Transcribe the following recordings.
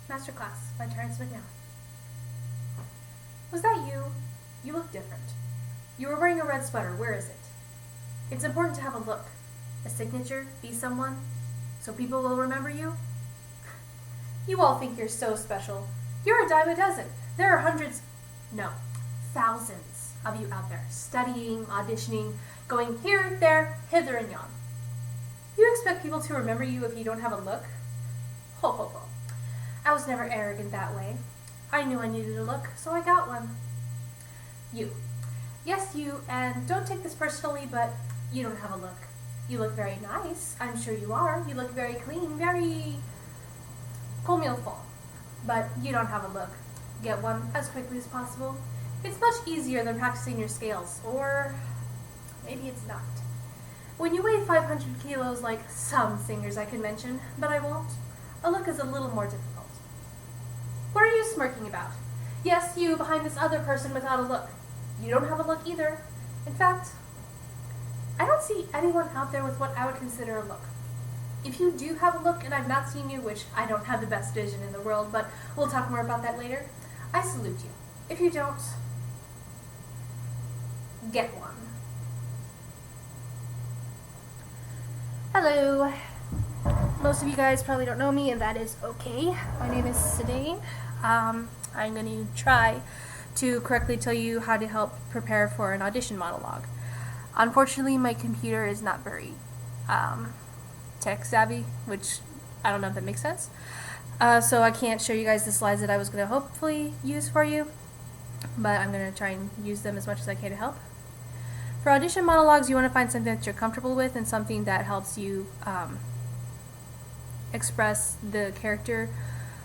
Masterclass by Terrence McNally. Was that you? You look different. You were wearing a red sweater. Where is it? It's important to have a look, a signature, be someone, so people will remember you. You all think you're so special. You're a dime a dozen. There are hundreds, no, thousands of you out there, studying, auditioning, going here, there, hither and yon. You expect people to remember you if you don't have a look? Ho ho ho. I was never arrogant that way. I knew I needed a look, so I got one. You. Yes, you, and don't take this personally, but you don't have a look. You look very nice. I'm sure you are. You look very clean, very comme il faut. But you don't have a look. Get one as quickly as possible. It's much easier than practicing your scales, or maybe it's not. When you weigh 500 kilos like some singers I could mention, but I won't, a look is a little more difficult. What are you smirking about? Yes, you behind this other person without a look. You don't have a look either. In fact, I don't see anyone out there with what I would consider a look. If you do have a look and I've not seen you, which I don't have the best vision in the world, but we'll talk more about that later, I salute you. If you don't, get one. Hello. Most of you guys probably don't know me, and that is okay. My name is Sedayn. I'm going to try to correctly tell you how to help prepare for an audition monologue. Unfortunately, my computer is not very tech savvy, which I don't know if that makes sense. So I can't show you guys the slides that I was going to hopefully use for you, but I'm going to try and use them as much as I can to help. For audition monologues, you want to find something that you're comfortable with and something that helps you express the character,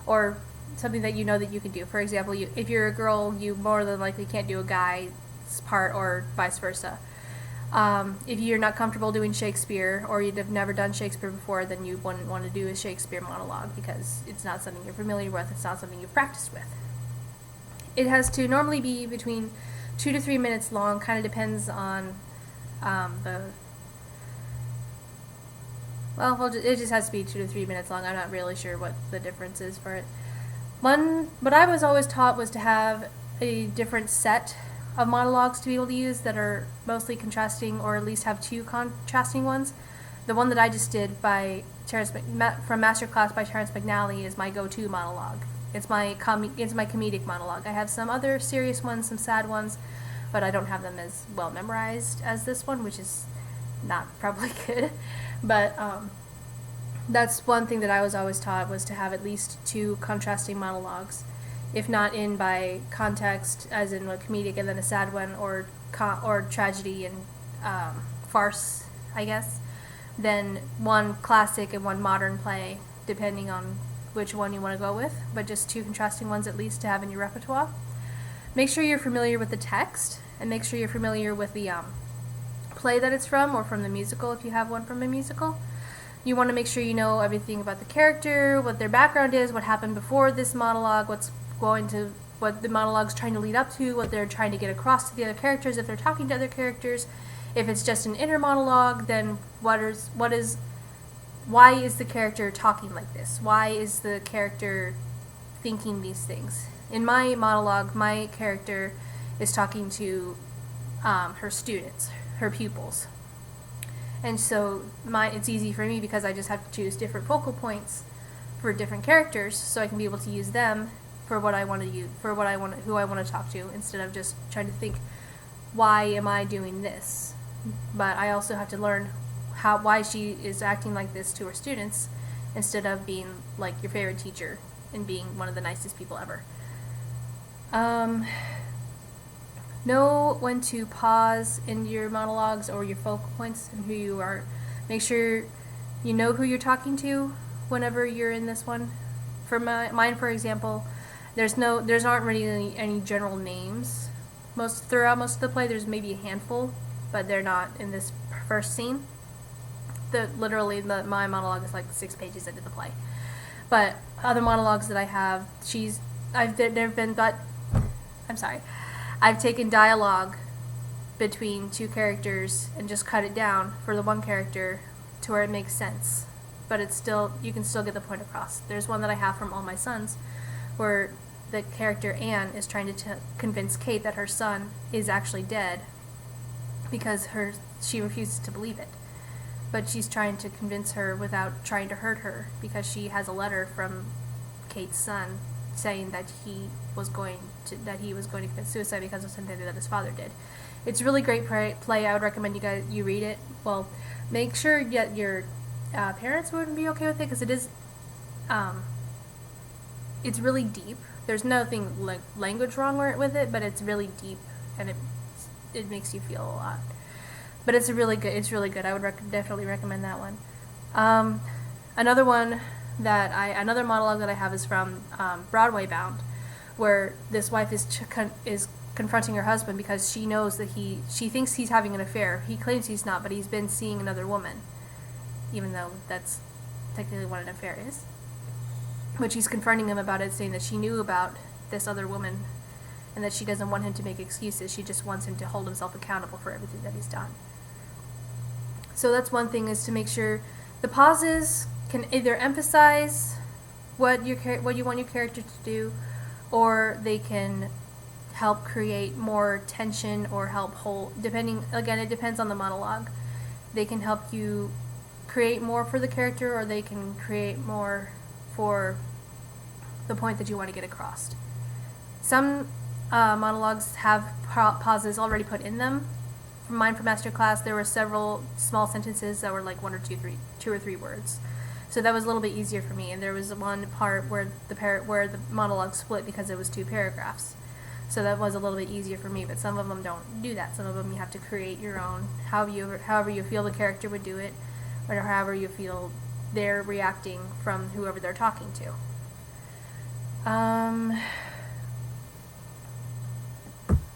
or something that you know that you can do. For example, if you're a girl, you more than likely can't do a guy's part, or vice versa. If you're not comfortable doing Shakespeare, or you've never done Shakespeare before, then you wouldn't want to do a Shakespeare monologue because it's not something you're familiar with, it's not something you've practiced with. It has to normally be between 2 to 3 minutes long, kind of depends on it just has to be 2 to 3 minutes long. I'm not really sure what the difference is for it. What I was always taught was to have a different set of monologues to be able to use that are mostly contrasting, or at least have 2 contrasting ones. The one that I just did by from Masterclass by Terrence McNally is my go-to monologue. It's my comedic monologue. I have some other serious ones, some sad ones, but I don't have them as well memorized as this one, which is not probably good. But that's one thing that I was always taught, was to have at least 2 contrasting monologues. If not in by context, as in a comedic and then a sad one, or tragedy and farce, I guess, then one classic and one modern play, depending on which one you want to go with, but just 2 contrasting ones at least to have in your repertoire. Make sure you're familiar with the text, and make sure you're familiar with the play that it's from, or from the musical if you have one from a musical. You want to make sure you know everything about the character, what their background is, what happened before this monologue, what the monologue's trying to lead up to, what they're trying to get across to the other characters, if they're talking to other characters. If it's just an inner monologue, then why is the character talking like this? Why is the character thinking these things? In my monologue, my character is talking to her students, her pupils. And so it's easy for me because I just have to choose different focal points for different characters, so I can be able to use them for what I want to use, who I want to talk to, instead of just trying to think, why am I doing this? But I also have to learn why she is acting like this to her students, instead of being like your favorite teacher and being one of the nicest people ever. Know when to pause in your monologues or your focal points and who you are. Make sure you know who you're talking to whenever you're in this one. For mine, for example, there's aren't really any general names. Throughout most of the play, there's maybe a handful, but they're not in this first scene. My monologue is like 6 pages into the play. But other monologues that I have, I've taken dialogue between 2 characters and just cut it down for the one character to where it makes sense. but it's still, you can still get the point across. There's one that I have from All My Sons where the character Anne is trying to convince Kate that her son is actually dead because she refuses to believe it. But she's trying to convince her without trying to hurt her, because she has a letter from Kate's son saying that he was going to commit suicide because of something that his father did. It's really great play. I would recommend you read it. Well, make sure that your parents wouldn't be okay with it, because it is it's really deep. There's nothing language wrong with it, but it's really deep, and it makes you feel a lot. But it's really good. I would definitely recommend that one. Another another monologue that I have is from Broadway Bound, where this wife is confronting her husband because she knows that she thinks he's having an affair. He claims he's not, but he's been seeing another woman, even though that's technically what an affair is. But she's confronting him about it, saying that she knew about this other woman and that she doesn't want him to make excuses. She just wants him to hold himself accountable for everything that he's done. So that's one thing, is to make sure the pauses can either emphasize what you want your character to do, or they can help create more tension or help hold, again, it depends on the monologue. They can help you create more for the character, or they can create more for the point that you want to get across. Some monologues have pauses already put in them. Mine for Masterclass, there were several small sentences that were like two or three words. So that was a little bit easier for me. And there was one part where the monologue split because it was 2 paragraphs. So that was a little bit easier for me. But some of them don't do that. Some of them you have to create your own, however you feel the character would do it, or however you feel they're reacting from whoever they're talking to.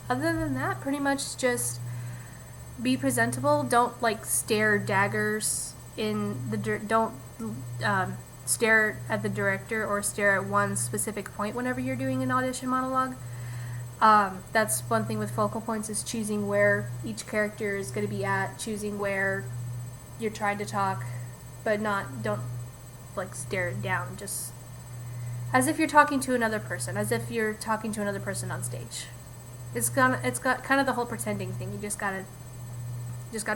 Other than that, pretty much just be presentable. Don't stare daggers in the don't stare at the director or stare at one specific point whenever you're doing an audition monologue. That's one thing with focal points, is choosing where each character is going to be at, choosing where you're trying to talk, but don't stare it down, just as if you're talking to another person, on stage. It's got kind of the whole pretending thing. You just gotta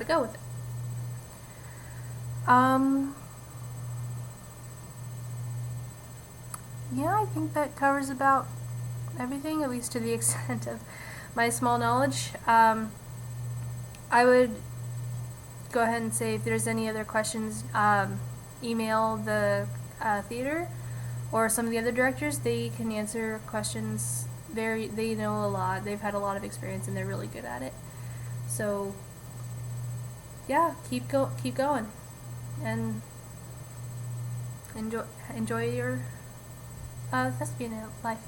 go with it. Yeah, I think that covers about everything, at least to the extent of my small knowledge. I would go ahead and say, if there's any other questions, email the theater or some of the other directors. They can answer questions. They know a lot. They've had a lot of experience, and they're really good at it. So yeah, keep going, and enjoy your thespian life.